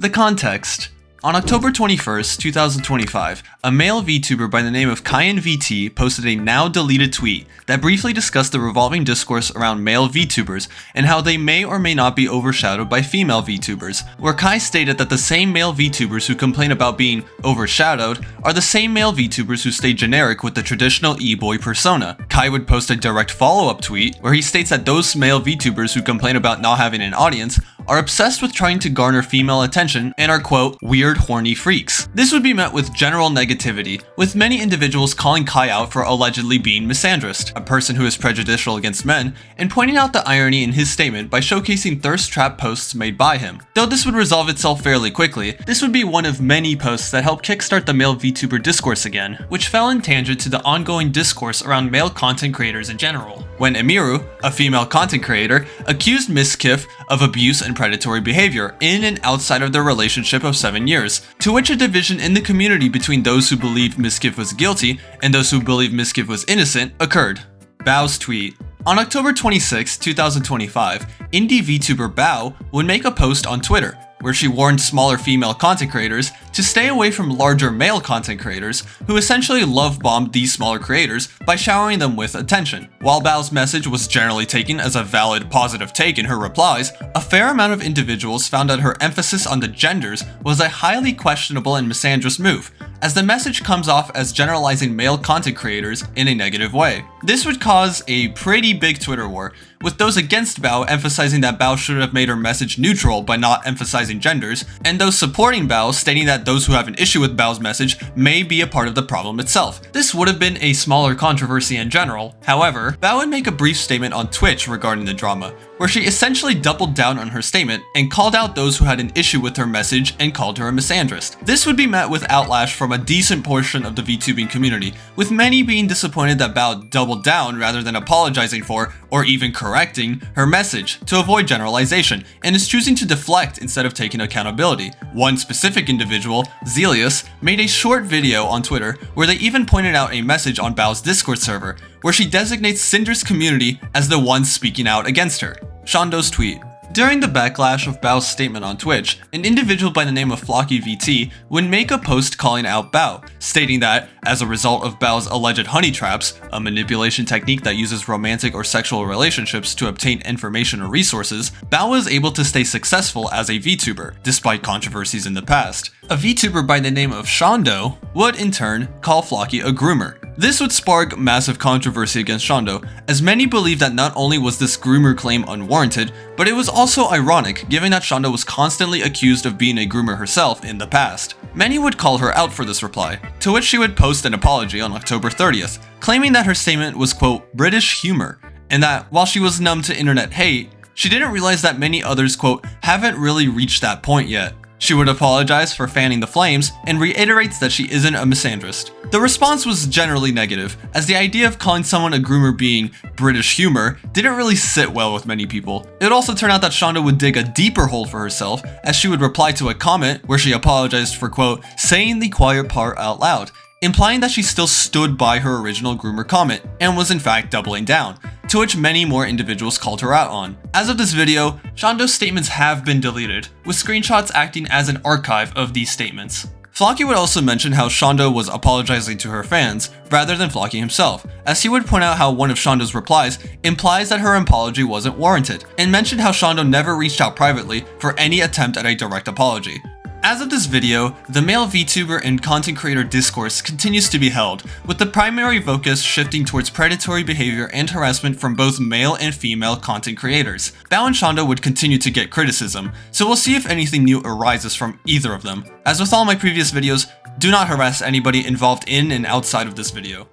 The context. On October 21st, 2025, a male VTuber by the name of KaienVT posted a now-deleted tweet that briefly discussed the revolving discourse around male VTubers and how they may or may not be overshadowed by female VTubers, where Kai stated that the same male VTubers who complain about being overshadowed are the same male VTubers who stay generic with the traditional e-boy persona. Kai would post a direct follow-up tweet where he states that those male VTubers who complain about not having an audience are obsessed with trying to garner female attention and are, quote, weird horny freaks. This would be met with general negativity, with many individuals calling Kai out for allegedly being misandrist, a person who is prejudicial against men, and pointing out the irony in his statement by showcasing thirst trap posts made by him. Though this would resolve itself fairly quickly, this would be one of many posts that helped kickstart the male VTuber discourse again, which fell in tangent to the ongoing discourse around male content creators in general, when Emiru, a female content creator, accused Mizkif of abuse and predatory behavior in and outside of their relationship of 7 years, to which a division in the community between those who believed Mizkif was guilty and those who believed Mizkif was innocent occurred. Bao's tweet. On October 26, 2025, indie VTuber Bao would make a post on Twitter where she warned smaller female content creators to stay away from larger male content creators who essentially love-bombed these smaller creators by showering them with attention. While Bao's message was generally taken as a valid, positive take in her replies, a fair amount of individuals found that her emphasis on the genders was a highly questionable and misandrist move, as the message comes off as generalizing male content creators in a negative way. This would cause a pretty big Twitter war, with those against Bao emphasizing that Bao should have made her message neutral by not emphasizing genders, and those supporting Bao stating that those who have an issue with Bao's message may be a part of the problem itself. This would have been a smaller controversy in general. However, Bao would make a brief statement on Twitch regarding the drama, where she essentially doubled down on her statement and called out those who had an issue with her message and called her a misandrist. This would be met with outlash from a decent portion of the VTubing community, with many being disappointed that Bao doubled down rather than apologizing for or even correcting her message to avoid generalization, and is choosing to deflect instead of taking accountability. One specific individual, Zelius, made a short video on Twitter where they even pointed out a message on Bao's Discord server where she designates Cinder's community as the ones speaking out against her. Shondo's tweet. During the backlash of Bao's statement on Twitch, an individual by the name of FlockyVT would make a post calling out Bao, stating that, as a result of Bao's alleged honey traps, a manipulation technique that uses romantic or sexual relationships to obtain information or resources, Bao was able to stay successful as a VTuber, despite controversies in the past. A VTuber by the name of Shondo would, in turn, call Flocky a groomer. This would spark massive controversy against Shondo, as many believe that not only was this groomer claim unwarranted, but it was also ironic given that Shondo was constantly accused of being a groomer herself in the past. Many would call her out for this reply, to which she would post an apology on October 30th, claiming that her statement was, quote, British humor, and that while she was numb to internet hate, she didn't realize that many others, quote, haven't really reached that point yet. She would apologize for fanning the flames and reiterates that she isn't a misandrist. The response was generally negative, as the idea of calling someone a groomer being British humor didn't really sit well with many people. It would also turn out that Shondo would dig a deeper hole for herself, as she would reply to a comment where she apologized for, quote, saying the quiet part out loud, implying that she still stood by her original groomer comment and was in fact doubling down, to which many more individuals called her out on. As of this video, Shondo's statements have been deleted, with screenshots acting as an archive of these statements. Flocky would also mention how Shondo was apologizing to her fans, rather than Flocky himself, as he would point out how one of Shondo's replies implies that her apology wasn't warranted, and mentioned how Shondo never reached out privately for any attempt at a direct apology. As of this video, the male VTuber and content creator discourse continues to be held, with the primary focus shifting towards predatory behavior and harassment from both male and female content creators. Bao and Shondo would continue to get criticism, so we'll see if anything new arises from either of them. As with all my previous videos, do not harass anybody involved in and outside of this video.